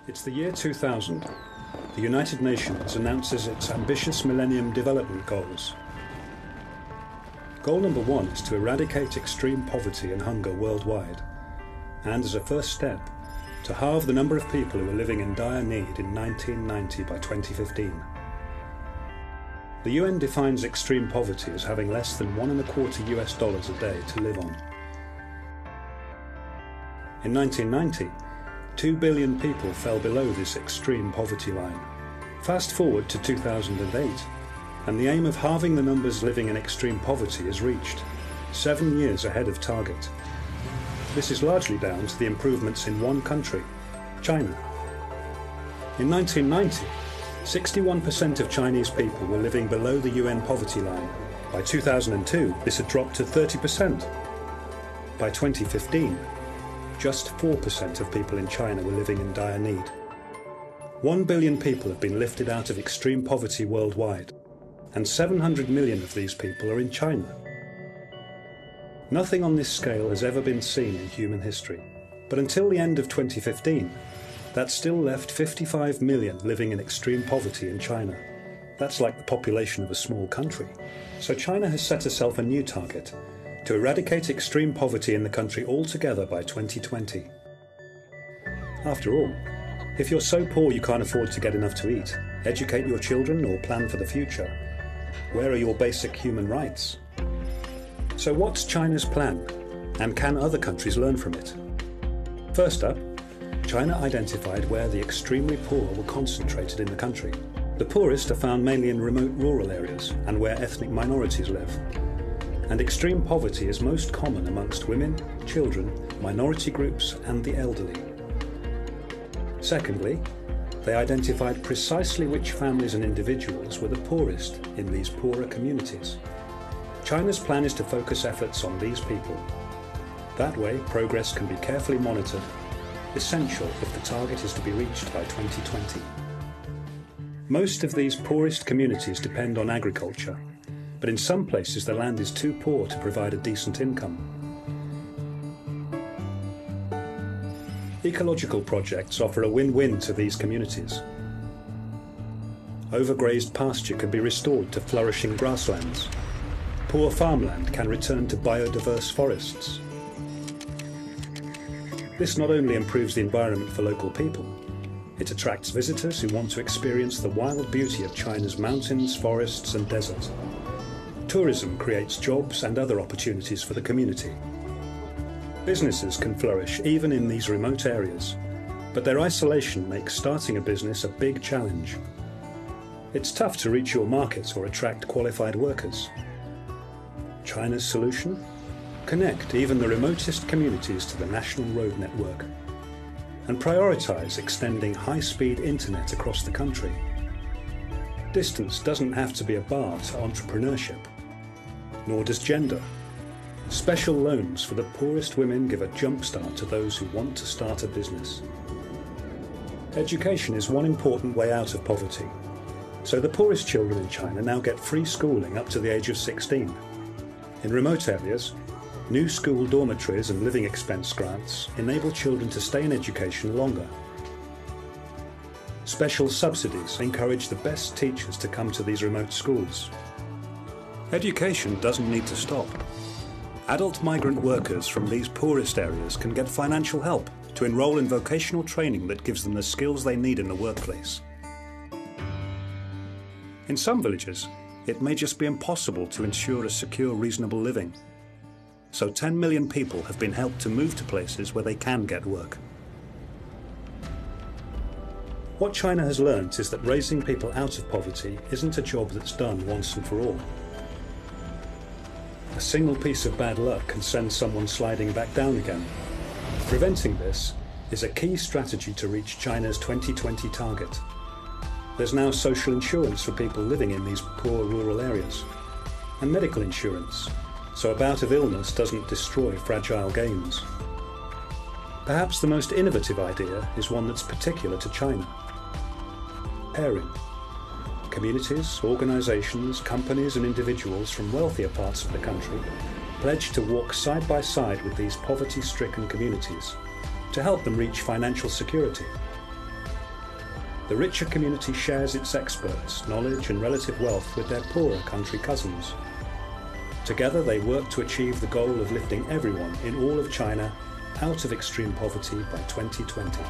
It's the year 2000. The United Nations announces its ambitious Millennium Development Goals. Goal number 1 is to eradicate extreme poverty and hunger worldwide, and as a first step, to halve the number of people who are living in dire need in 1990 by 2015. The UN defines extreme poverty as having less than $1.25 a day to live on. In 1990, 2 billion people fell below this extreme poverty line. Fast forward to 2008, and the aim of halving the numbers living in extreme poverty is reached, 7 years ahead of target. This is largely down to the improvements in one country, China. In 1990, 61% of Chinese people were living below the UN poverty line. By 2002, this had dropped to 30%. By 2015, just 4% of people in China were living in dire need. 1 billion people have been lifted out of extreme poverty worldwide, and 700 million of these people are in China. Nothing on this scale has ever been seen in human history, but until the end of 2015, that still left 55 million living in extreme poverty in China. That's like the population of a small country. So China has set herself a new target: to eradicate extreme poverty in the country altogether by 2020. After all, if you're so poor you can't afford to get enough to eat, educate your children or plan for the future, where are your basic human rights? So what's China's plan, and can other countries learn from it? First up, China identified where the extremely poor were concentrated in the country. The poorest are found mainly in remote rural areas and where ethnic minorities live. And extreme poverty is most common amongst women, children, minority groups and the elderly. Secondly, they identified precisely which families and individuals were the poorest in these poorer communities. China's plan is to focus efforts on these people. That way, progress can be carefully monitored, essential if the target is to be reached by 2020. Most of these poorest communities depend on agriculture, but in some places the land is too poor to provide a decent income. Ecological projects offer a win-win to these communities. Overgrazed pasture can be restored to flourishing grasslands. Poor farmland can return to biodiverse forests. This not only improves the environment for local people, it attracts visitors who want to experience the wild beauty of China's mountains, forests and desert. Tourism creates jobs and other opportunities for the community. Businesses can flourish even in these remote areas, but their isolation makes starting a business a big challenge. It's tough to reach your market or attract qualified workers. China's solution? Connect even the remotest communities to the national road network, and prioritise extending high-speed internet across the country. Distance doesn't have to be a bar to entrepreneurship, nor does gender. Special loans for the poorest women give a jump start to those who want to start a business. Education is one important way out of poverty, so the poorest children in China now get free schooling up to the age of 16. In remote areas, new school dormitories and living expense grants enable children to stay in education longer. Special subsidies encourage the best teachers to come to these remote schools. Education doesn't need to stop. Adult migrant workers from these poorest areas can get financial help to enroll in vocational training that gives them the skills they need in the workplace. In some villages, it may just be impossible to ensure a secure, reasonable living. So 10 million people have been helped to move to places where they can get work. What China has learnt is that raising people out of poverty isn't a job that's done once and for all. A single piece of bad luck can send someone sliding back down again. Preventing this is a key strategy to reach China's 2020 target. There's now social insurance for people living in these poor rural areas, and medical insurance, so a bout of illness doesn't destroy fragile gains. Perhaps the most innovative idea is one that's particular to China. Pairing. Communities, organisations, companies and individuals from wealthier parts of the country pledge to walk side by side with these poverty-stricken communities to help them reach financial security. The richer community shares its experts, knowledge and relative wealth with their poorer country cousins. Together they work to achieve the goal of lifting everyone in all of China out of extreme poverty by 2020.